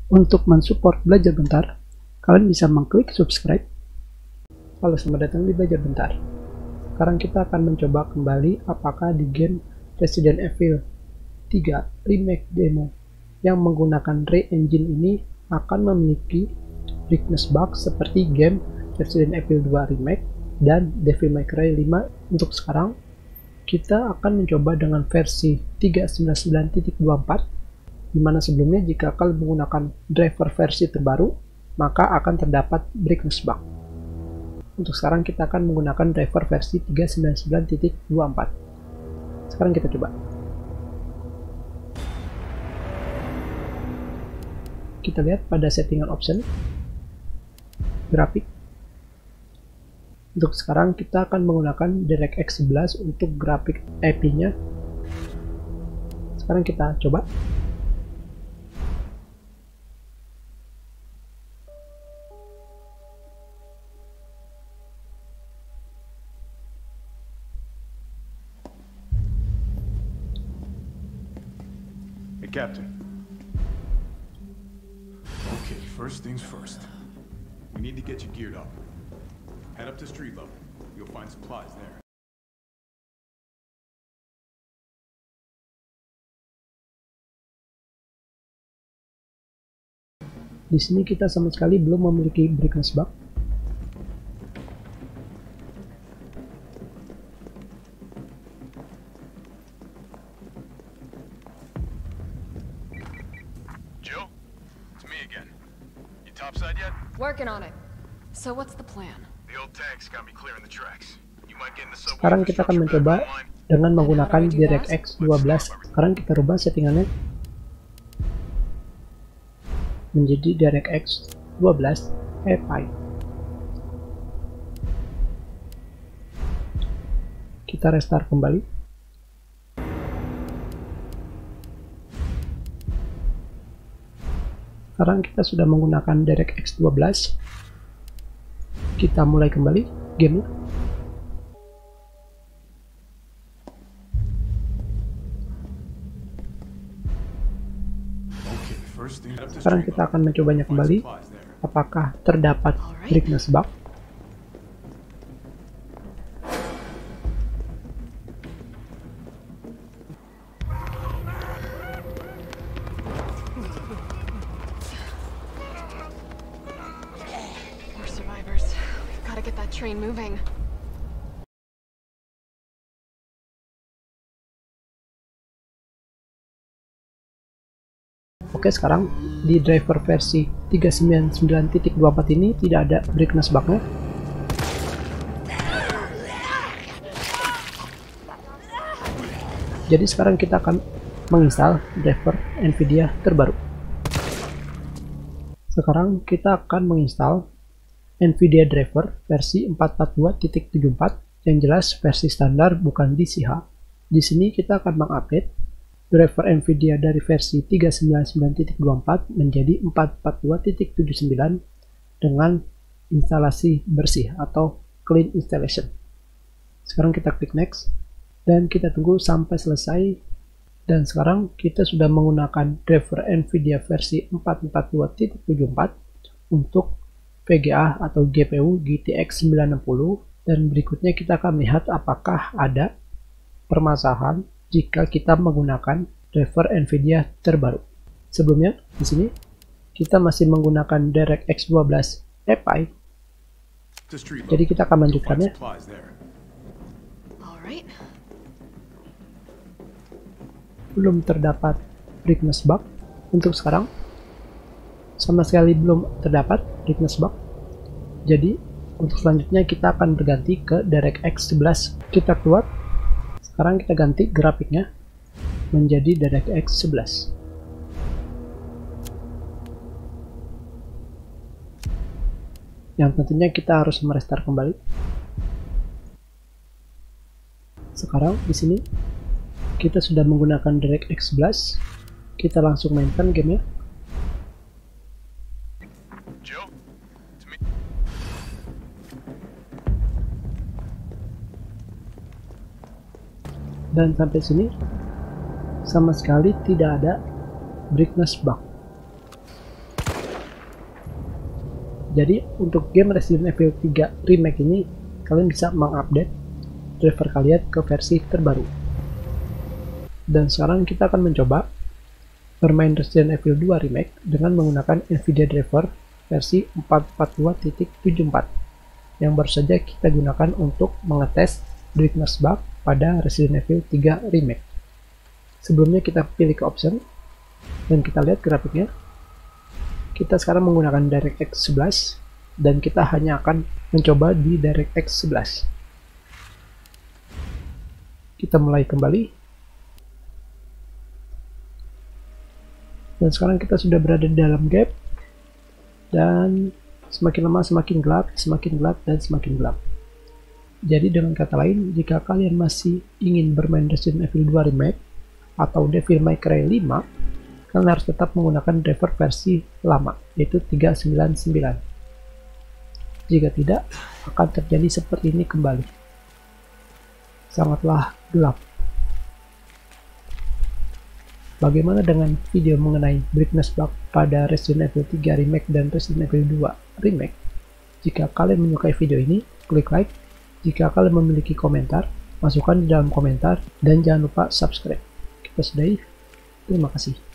Untuk mensupport Belajar Bentar, kalian bisa mengklik subscribe. Halo, selamat datang di Belajar Bentar. Sekarang kita akan mencoba kembali apakah di game Resident Evil 3 Remake demo yang menggunakan Ray Engine ini akan memiliki brightness bug seperti game Resident Evil 2 Remake dan Devil May Cry 5. Untuk sekarang, kita akan mencoba dengan versi 3.99.24, di mana sebelumnya jika kalian menggunakan driver versi terbaru, maka akan terdapat brightness bug. Untuk sekarang kita akan menggunakan driver versi 3.99.24. Sekarang kita coba. Kita lihat pada settingan option, grafik. Untuk sekarang kita akan menggunakan DirectX 11 untuk grafik IP-nya. Sekarang kita coba. Hey, Captain. Okay, first things first. We need to get you geared up. Head up to street level. You'll find supplies there. Di sini kita sama sekali belum memiliki brightness bug. Jill, it's me again. You topside yet? Working on it. So what's the plan? The old tanks got me clearing the tracks. You might get in the subway. Sekarang kita akan mencoba dengan menggunakan DirectX 12. Sekarang kita rubah settingannya menjadi DirectX 12 EPI. Kita restart kembali. Sekarang kita sudah menggunakan DirectX 12. Kita mulai kembali game. Sekarang kita akan mencobanya kembali. Apakah terdapat brightness bug? We're survivors. We've got to get that train moving. Oke, sekarang di driver versi 3.99.24 ini tidak ada brightness bug-nya. Jadi sekarang kita akan menginstal driver NVIDIA terbaru. Sekarang kita akan menginstal NVIDIA driver versi 442.74, yang jelas versi standar bukan DCH. Di sini kita akan mengupdate driver NVIDIA dari versi 3.99.24 menjadi 442.79 dengan instalasi bersih atau clean installation. Sekarang kita klik next dan kita tunggu sampai selesai. Dan sekarang kita sudah menggunakan driver NVIDIA versi 442.74 untuk VGA atau GPU GTX 960, dan berikutnya kita akan melihat apakah ada permasalahan jika kita menggunakan driver NVIDIA terbaru. Sebelumnya, di sini kita masih menggunakan DirectX 12 EPI. Jadi kita akan melanjutkannya. Belum terdapat brightness bug. Untuk sekarang, sama sekali belum terdapat brightness bug. Jadi, untuk selanjutnya kita akan berganti ke DirectX 11. Kita keluar. Sekarang kita ganti grafiknya menjadi DirectX 11. Yang tentunya kita harus merestart kembali. Sekarang di sini kita sudah menggunakan DirectX 11. Kita langsung mainkan gamenya. Dan sampai sini sama sekali tidak ada brightness bug. Jadi untuk game Resident Evil 3 Remake ini, kalian bisa mengupdate driver kalian ke versi terbaru. Dan sekarang kita akan mencoba bermain Resident Evil 2 Remake dengan menggunakan NVIDIA driver versi 442.74 yang baru saja kita gunakan untuk mengetes brightness bug pada Resident Evil 3 Remake. Sebelumnya kita pilih ke option dan kita lihat grafiknya. Kita sekarang menggunakan DirectX 11 dan kita hanya akan mencoba di DirectX 11. Kita mulai kembali. Dan sekarang kita sudah berada di dalam game. Dan semakin lama semakin gelap, dan semakin gelap. Jadi dengan kata lain, jika kalian masih ingin bermain Resident Evil 2 Remake atau Devil May Cry 5, kalian harus tetap menggunakan driver versi lama, yaitu 399. Jika tidak, akan terjadi seperti ini kembali. Sangatlah gelap. Bagaimana dengan video mengenai brightness bug pada Resident Evil 3 Remake dan Resident Evil 2 Remake? Jika kalian menyukai video ini, klik like. Jika kalian memiliki komentar, masukkan di dalam komentar, dan jangan lupa subscribe. Kita sudahi. Terima kasih.